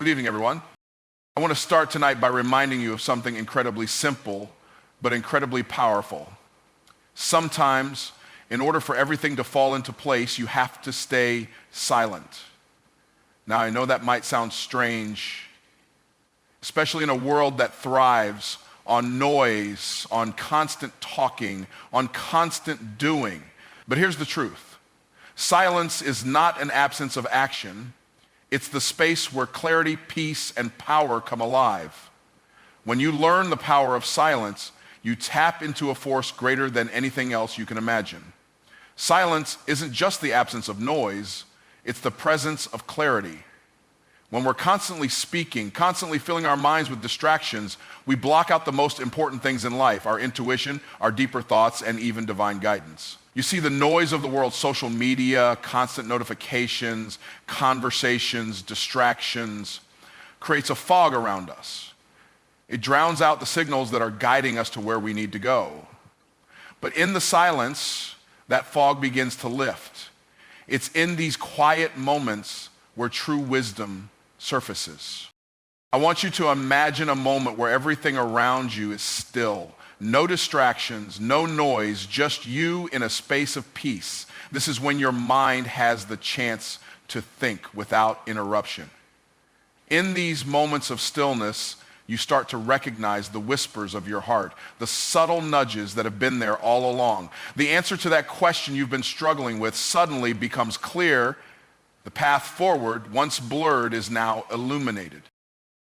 Good evening, everyone. I want to start tonight by reminding you of something incredibly simple, but incredibly powerful. Sometimes, in order for everything to fall into place, you have to stay silent. Now, I know that might sound strange, especially in a world that thrives on noise, on constant talking, on constant doing. But here's the truth. Silence is not an absence of action. It's the space where clarity, peace, and power come alive. When you learn the power of silence, you tap into a force greater than anything else you can imagine. Silence isn't just the absence of noise, it's the presence of clarity. When we're constantly speaking, constantly filling our minds with distractions, we block out the most important things in life, our intuition, our deeper thoughts, and even divine guidance. You see, the noise of the world, social media, constant notifications, conversations, distractions, creates a fog around us. It drowns out the signals that are guiding us to where we need to go. But in the silence, that fog begins to lift. It's in these quiet moments where true wisdom surfaces. I want you to imagine a moment where everything around you is still. No distractions, no noise, just you in a space of peace. This is when your mind has the chance to think without interruption. In these moments of stillness, you start to recognize the whispers of your heart, the subtle nudges that have been there all along. The answer to that question you've been struggling with suddenly becomes clear. The path forward, once blurred, is now illuminated.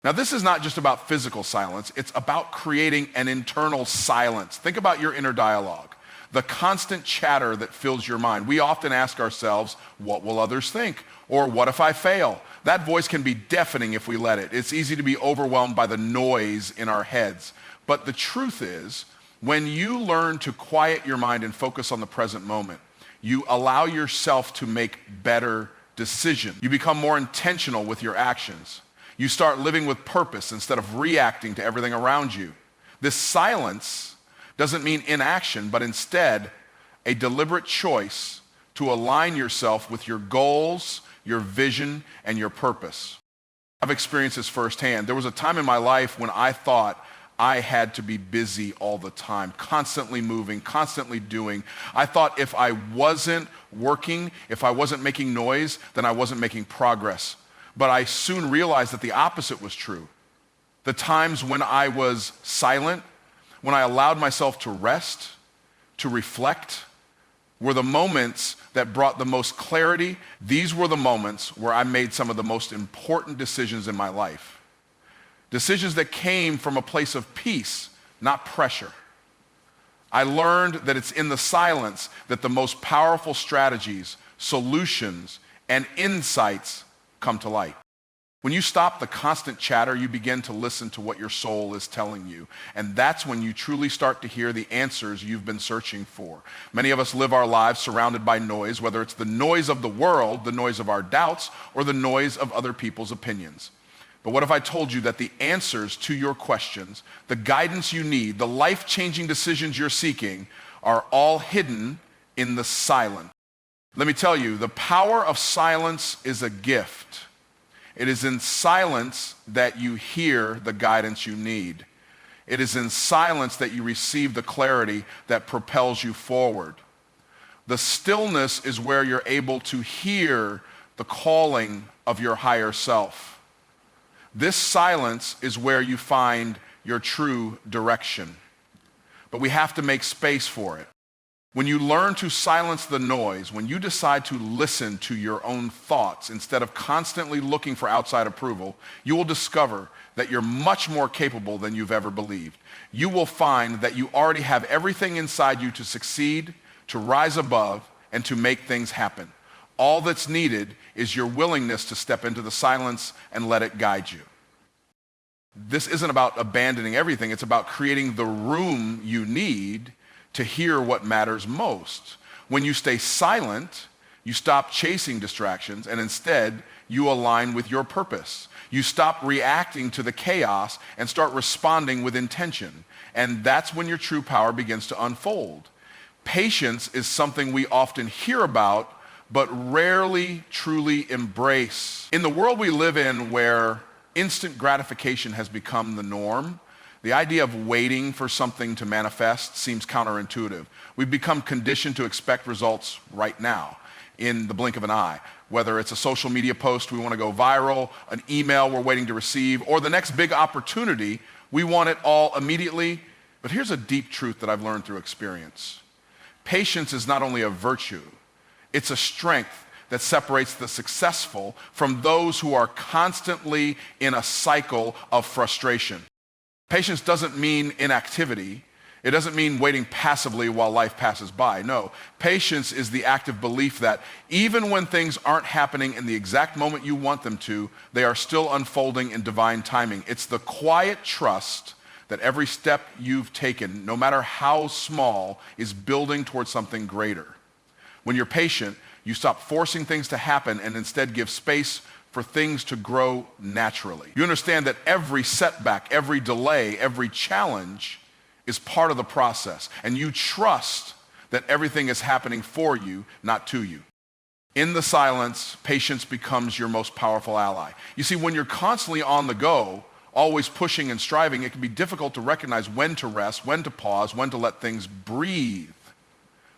Now, this is not just about physical silence. It's about creating an internal silence. Think about your inner dialogue, the constant chatter that fills your mind. We often ask ourselves, what will others think? Or what if I fail? That voice can be deafening if we let it. It's easy to be overwhelmed by the noise in our heads. But the truth is, when you learn to quiet your mind and focus on the present moment, you allow yourself to make better decisions. You become more intentional with your actions. You start living with purpose instead of reacting to everything around you. This silence doesn't mean inaction, but instead a deliberate choice to align yourself with your goals, your vision, and your purpose. I've experienced this firsthand. There was a time in my life when I thought I had to be busy all the time, constantly moving, constantly doing. I thought if I wasn't working, if I wasn't making noise, then I wasn't making progress. But I soon realized that the opposite was true. The times when I was silent, when I allowed myself to rest, to reflect, were the moments that brought the most clarity. These were the moments where I made some of the most important decisions in my life. Decisions that came from a place of peace, not pressure. I learned that it's in the silence that the most powerful strategies, solutions, and insights come to light. When you stop the constant chatter, you begin to listen to what your soul is telling you. And that's when you truly start to hear the answers you've been searching for. Many of us live our lives surrounded by noise, whether it's the noise of the world, the noise of our doubts, or the noise of other people's opinions. But what if I told you that the answers to your questions, the guidance you need, the life-changing decisions you're seeking are all hidden in the silence? Let me tell you, the power of silence is a gift. It is in silence that you hear the guidance you need. It is in silence that you receive the clarity that propels you forward. The stillness is where you're able to hear the calling of your higher self. This silence is where you find your true direction. But we have to make space for it. When you learn to silence the noise, when you decide to listen to your own thoughts instead of constantly looking for outside approval, you will discover that you're much more capable than you've ever believed. You will find that you already have everything inside you to succeed, to rise above, and to make things happen. All that's needed is your willingness to step into the silence and let it guide you. This isn't about abandoning everything. It's about creating the room you need to hear what matters most. When you stay silent, you stop chasing distractions and instead you align with your purpose. You stop reacting to the chaos and start responding with intention. And that's when your true power begins to unfold. Patience is something we often hear about, but rarely truly embrace. In the world we live in where instant gratification has become the norm, the idea of waiting for something to manifest seems counterintuitive. We've become conditioned to expect results right now, in the blink of an eye. Whether it's a social media post we want to go viral, an email we're waiting to receive, or the next big opportunity, we want it all immediately. But here's a deep truth that I've learned through experience. Patience is not only a virtue, it's a strength that separates the successful from those who are constantly in a cycle of frustration. Patience doesn't mean inactivity. It doesn't mean waiting passively while life passes by. No, patience is the active belief that even when things aren't happening in the exact moment you want them to, they are still unfolding in divine timing. It's the quiet trust that every step you've taken, no matter how small, is building towards something greater. When you're patient, you stop forcing things to happen and instead give space for things to grow naturally. You understand that every setback, every delay, every challenge is part of the process, and you trust that everything is happening for you, not to you. In the silence, patience becomes your most powerful ally. You see, when you're constantly on the go, always pushing and striving, it can be difficult to recognize when to rest, when to pause, when to let things breathe.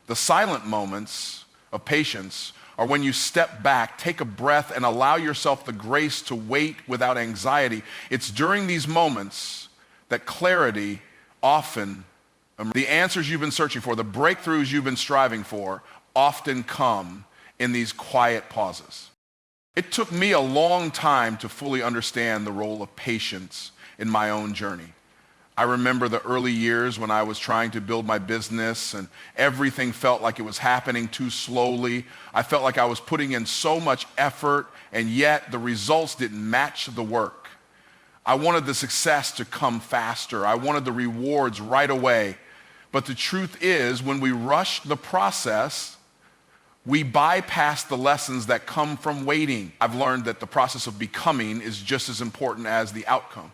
The silent moments of patience are when you step back, take a breath, and allow yourself the grace to wait without anxiety. It's during these moments that clarity often, the answers you've been searching for, the breakthroughs you've been striving for, often come in these quiet pauses. It took me a long time to fully understand the role of patience in my own journey. I remember the early years when I was trying to build my business and everything felt like it was happening too slowly. I felt like I was putting in so much effort, and yet the results didn't match the work. I wanted the success to come faster. I wanted the rewards right away. But the truth is, when we rush the process, we bypass the lessons that come from waiting. I've learned that the process of becoming is just as important as the outcome.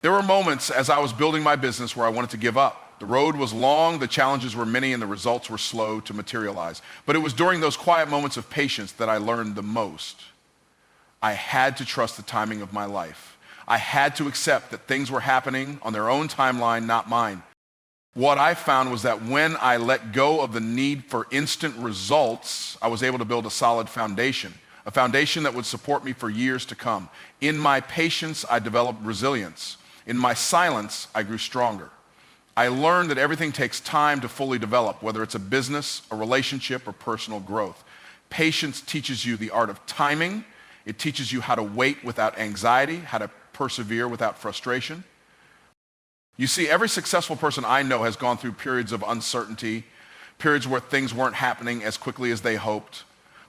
There were moments as I was building my business where I wanted to give up. The road was long, the challenges were many, and the results were slow to materialize. But it was during those quiet moments of patience that I learned the most. I had to trust the timing of my life. I had to accept that things were happening on their own timeline, not mine. What I found was that when I let go of the need for instant results, I was able to build a solid foundation, a foundation that would support me for years to come. In my patience, I developed resilience. In my silence, I grew stronger. I learned that everything takes time to fully develop, whether it's a business, a relationship, or personal growth. Patience teaches you the art of timing. It teaches you how to wait without anxiety, how to persevere without frustration. You see, every successful person I know has gone through periods of uncertainty, periods where things weren't happening as quickly as they hoped,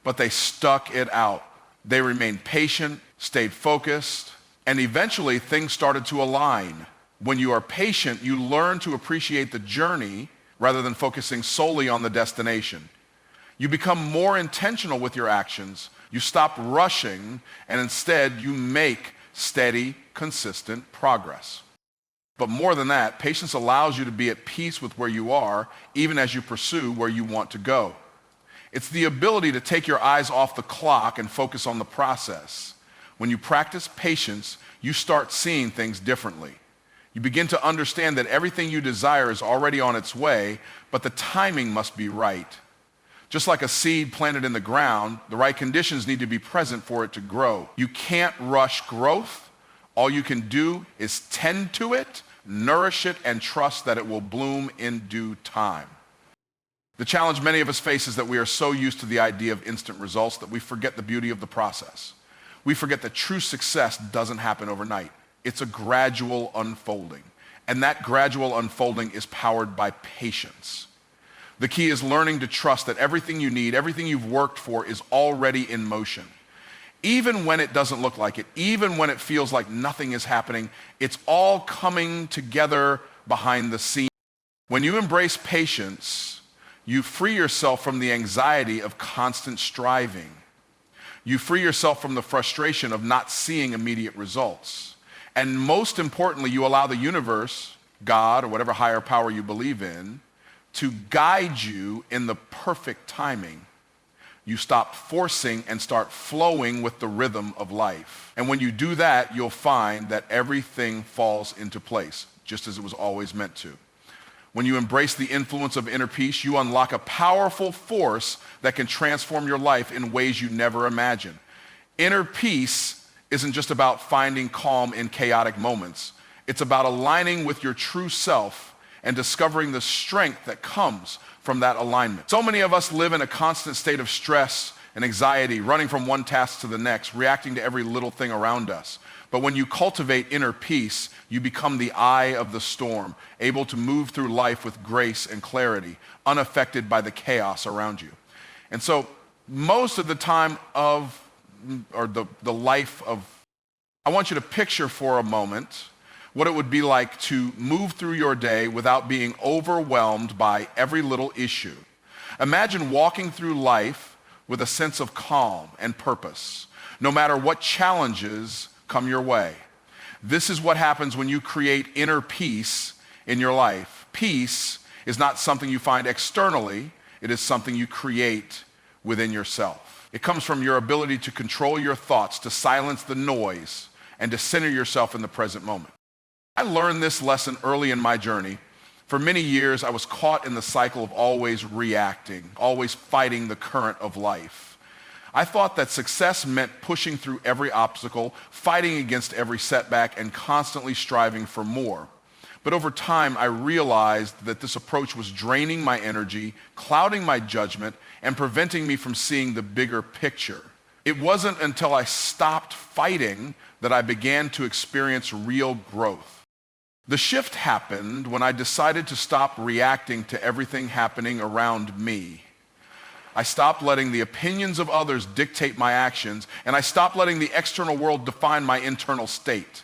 but they stuck it out. They remained patient, stayed focused, and eventually things started to align. When you are patient, you learn to appreciate the journey rather than focusing solely on the destination. You become more intentional with your actions. You stop rushing, and instead you make steady, consistent progress. But more than that, patience allows you to be at peace with where you are, even as you pursue where you want to go. It's the ability to take your eyes off the clock and focus on the process. When you practice patience, you start seeing things differently. You begin to understand that everything you desire is already on its way, but the timing must be right. Just like a seed planted in the ground, the right conditions need to be present for it to grow. You can't rush growth. All you can do is tend to it, nourish it, and trust that it will bloom in due time. The challenge many of us face is that we are so used to the idea of instant results that we forget the beauty of the process. We forget that true success doesn't happen overnight. It's a gradual unfolding, and that gradual unfolding is powered by patience. The key is learning to trust that everything you need, everything you've worked for, is already in motion. Even when it doesn't look like it, even when it feels like nothing is happening, it's all coming together behind the scenes. When you embrace patience, you free yourself from the anxiety of constant striving. You free yourself from the frustration of not seeing immediate results. And most importantly, you allow the universe, God, or whatever higher power you believe in, to guide you in the perfect timing. You stop forcing and start flowing with the rhythm of life. And when you do that, you'll find that everything falls into place, just as it was always meant to. When you embrace the influence of inner peace, you unlock a powerful force that can transform your life in ways you never imagined. Inner peace isn't just about finding calm in chaotic moments. It's about aligning with your true self and discovering the strength that comes from that alignment. So many of us live in a constant state of stress and anxiety, running from one task to the next, reacting to every little thing around us. But when you cultivate inner peace, you become the eye of the storm, able to move through life with grace and clarity, unaffected by the chaos around you. And so most of the time the life of, I want you to picture for a moment what it would be like to move through your day without being overwhelmed by every little issue. Imagine walking through life with a sense of calm and purpose, no matter what challenges come your way. This is what happens when you create inner peace in your life. Peace is not something you find externally, it is something you create within yourself. It comes from your ability to control your thoughts, to silence the noise, and to center yourself in the present moment. I learned this lesson early in my journey. For many years, I was caught in the cycle of always reacting, always fighting the current of life. I thought that success meant pushing through every obstacle, fighting against every setback, and constantly striving for more. But over time, I realized that this approach was draining my energy, clouding my judgment, and preventing me from seeing the bigger picture. It wasn't until I stopped fighting that I began to experience real growth. The shift happened when I decided to stop reacting to everything happening around me. I stopped letting the opinions of others dictate my actions, and I stopped letting the external world define my internal state.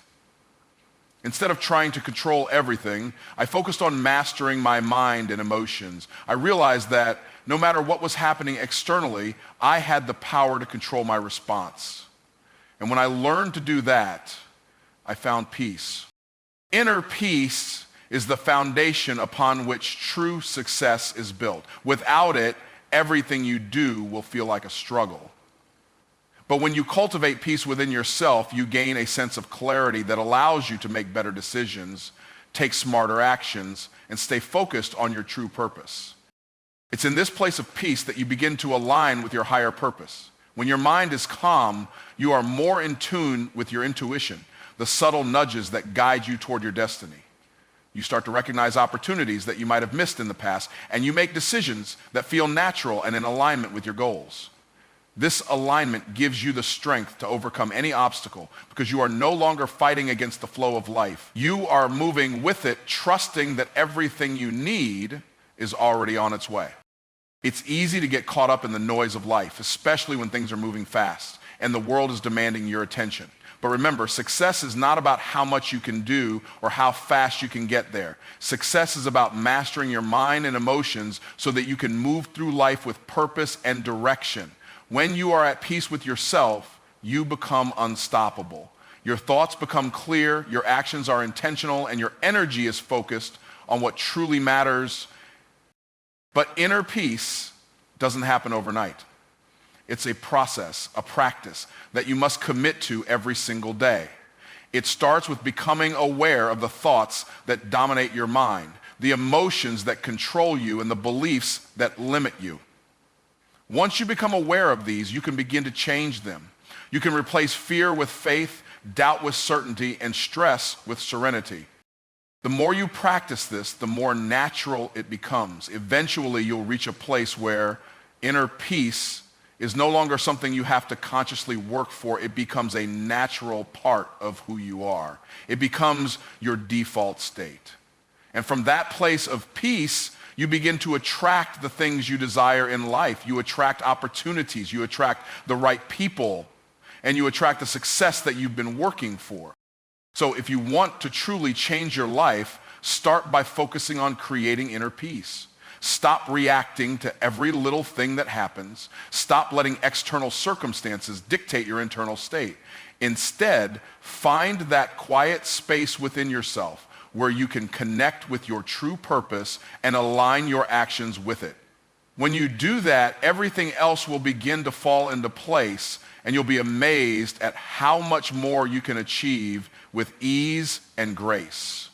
Instead of trying to control everything, I focused on mastering my mind and emotions. I realized that no matter what was happening externally, I had the power to control my response. And when I learned to do that, I found peace. Inner peace is the foundation upon which true success is built. Without it, everything you do will feel like a struggle. But when you cultivate peace within yourself, you gain a sense of clarity that allows you to make better decisions, take smarter actions, and stay focused on your true purpose. It's in this place of peace that you begin to align with your higher purpose. When your mind is calm, you are more in tune with your intuition, the subtle nudges that guide you toward your destiny. You start to recognize opportunities that you might have missed in the past, and you make decisions that feel natural and in alignment with your goals. This alignment gives you the strength to overcome any obstacle because you are no longer fighting against the flow of life. You are moving with it, trusting that everything you need is already on its way. It's easy to get caught up in the noise of life, especially when things are moving fast and the world is demanding your attention. But remember, success is not about how much you can do or how fast you can get there. Success is about mastering your mind and emotions so that you can move through life with purpose and direction. When you are at peace with yourself, you become unstoppable. Your thoughts become clear, your actions are intentional, and your energy is focused on what truly matters. But inner peace doesn't happen overnight. It's a process, a practice that you must commit to every single day. It starts with becoming aware of the thoughts that dominate your mind, the emotions that control you, and the beliefs that limit you. Once you become aware of these, you can begin to change them. You can replace fear with faith, doubt with certainty, and stress with serenity. The more you practice this, the more natural it becomes. Eventually, you'll reach a place where inner peace is no longer something you have to consciously work for. It becomes a natural part of who you are. It becomes your default state. And from that place of peace, you begin to attract the things you desire in life. You attract opportunities, you attract the right people, and you attract the success that you've been working for. So if you want to truly change your life, start by focusing on creating inner peace. Stop reacting to every little thing that happens. Stop letting external circumstances dictate your internal state. Instead, find that quiet space within yourself where you can connect with your true purpose and align your actions with it. When you do that, everything else will begin to fall into place, and you'll be amazed at how much more you can achieve with ease and grace.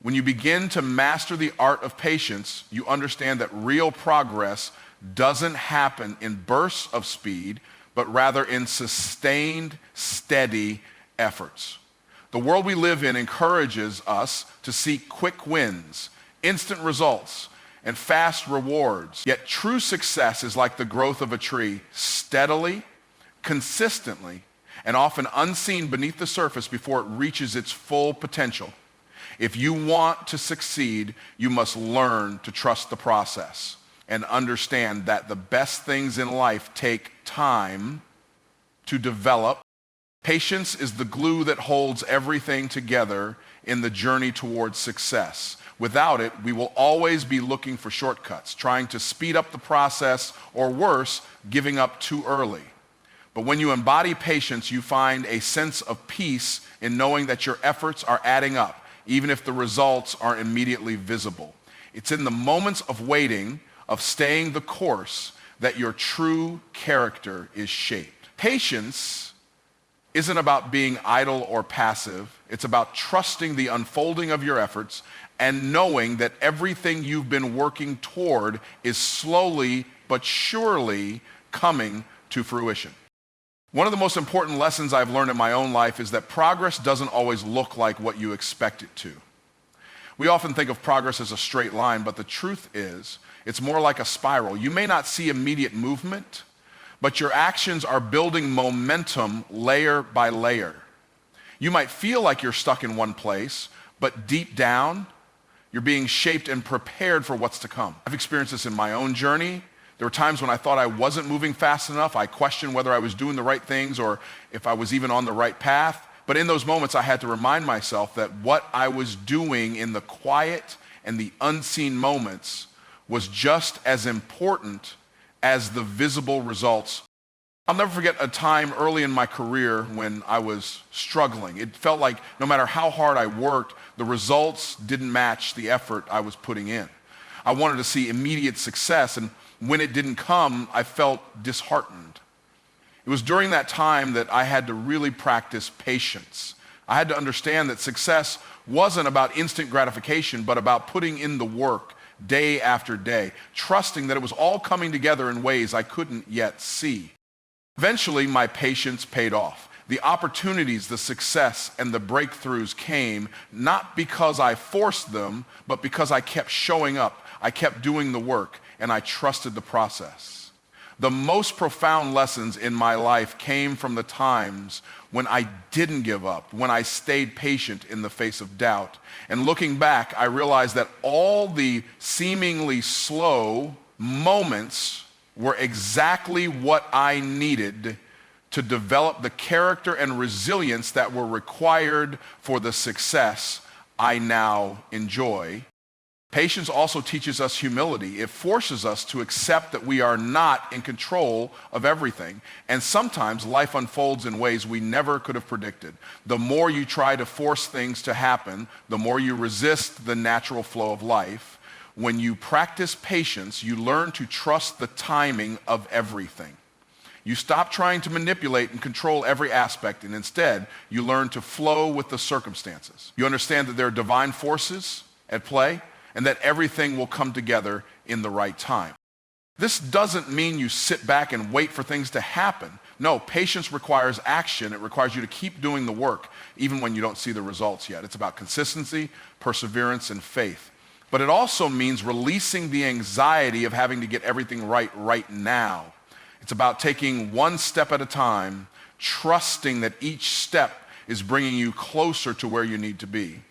When you begin to master the art of patience, you understand that real progress doesn't happen in bursts of speed, but rather in sustained, steady efforts. The world we live in encourages us to seek quick wins, instant results, and fast rewards. Yet true success is like the growth of a tree, steadily, consistently, and often unseen beneath the surface before it reaches its full potential. If you want to succeed, you must learn to trust the process and understand that the best things in life take time to develop. Patience is the glue that holds everything together in the journey towards success. Without it, we will always be looking for shortcuts, trying to speed up the process, or worse, giving up too early. But when you embody patience, you find a sense of peace in knowing that your efforts are adding up, even if the results aren't immediately visible. It's in the moments of waiting, of staying the course, that your true character is shaped. Patience isn't about being idle or passive. It's about trusting the unfolding of your efforts and knowing that everything you've been working toward is slowly but surely coming to fruition. One of the most important lessons I've learned in my own life is that progress doesn't always look like what you expect it to. We often think of progress as a straight line, but the truth is, it's more like a spiral. You may not see immediate movement, but your actions are building momentum layer by layer. You might feel like you're stuck in one place, but deep down, you're being shaped and prepared for what's to come. I've experienced this in my own journey. There were times when I thought I wasn't moving fast enough. I questioned whether I was doing the right things or if I was even on the right path. But in those moments, I had to remind myself that what I was doing in the quiet and the unseen moments was just as important as the visible results. I'll never forget a time early in my career when I was struggling. It felt like no matter how hard I worked, the results didn't match the effort I was putting in. I wanted to see immediate success, and when it didn't come, I felt disheartened. It was during that time that I had to really practice patience. I had to understand that success wasn't about instant gratification, but about putting in the work day after day, trusting that it was all coming together in ways I couldn't yet see. Eventually, my patience paid off. The opportunities, the success, and the breakthroughs came not because I forced them, but because I kept showing up, I kept doing the work, and I trusted the process. The most profound lessons in my life came from the times when I didn't give up, when I stayed patient in the face of doubt. And looking back, I realized that all the seemingly slow moments were exactly what I needed to develop the character and resilience that were required for the success I now enjoy. Patience also teaches us humility. It forces us to accept that we are not in control of everything. And sometimes life unfolds in ways we never could have predicted. The more you try to force things to happen, the more you resist the natural flow of life. When you practice patience, you learn to trust the timing of everything. You stop trying to manipulate and control every aspect, and instead, you learn to flow with the circumstances. You understand that there are divine forces at play, and that everything will come together in the right time. This doesn't mean you sit back and wait for things to happen. No, patience requires action. It requires you to keep doing the work, even when you don't see the results yet. It's about consistency, perseverance, and faith. But it also means releasing the anxiety of having to get everything right now. It's about taking one step at a time, trusting that each step is bringing you closer to where you need to be.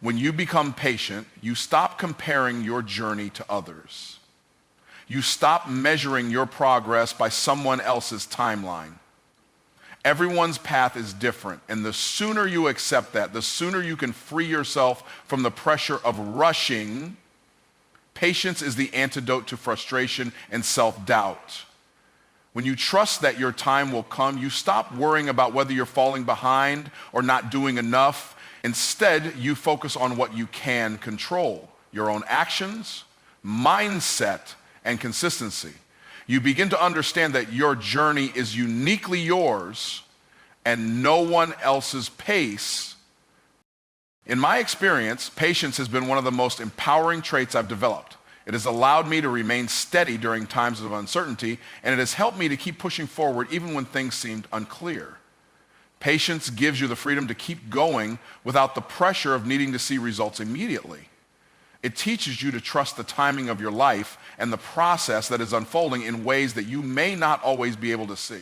When you become patient, you stop comparing your journey to others. You stop measuring your progress by someone else's timeline. Everyone's path is different, and the sooner you accept that, the sooner you can free yourself from the pressure of rushing. Patience is the antidote to frustration and self-doubt. When you trust that your time will come, you stop worrying about whether you're falling behind or not doing enough. Instead, you focus on what you can control: your own actions, mindset, and consistency. You begin to understand that your journey is uniquely yours and no one else's pace. In my experience, patience has been one of the most empowering traits I've developed. It has allowed me to remain steady during times of uncertainty, and it has helped me to keep pushing forward even when things seemed unclear. Patience gives you the freedom to keep going without the pressure of needing to see results immediately. It teaches you to trust the timing of your life and the process that is unfolding in ways that you may not always be able to see.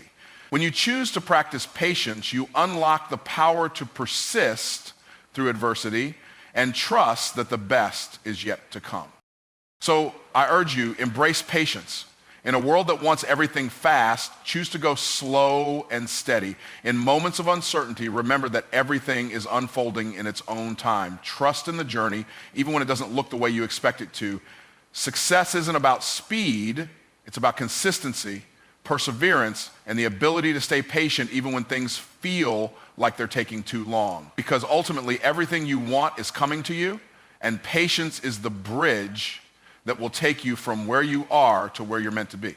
When you choose to practice patience, you unlock the power to persist through adversity and trust that the best is yet to come. So I urge you, embrace patience. In a world that wants everything fast, choose to go slow and steady. In moments of uncertainty, remember that everything is unfolding in its own time. Trust in the journey, even when it doesn't look the way you expect it to. Success isn't about speed, it's about consistency, perseverance, and the ability to stay patient even when things feel like they're taking too long. Because ultimately, everything you want is coming to you, and patience is the bridge that will take you from where you are to where you're meant to be.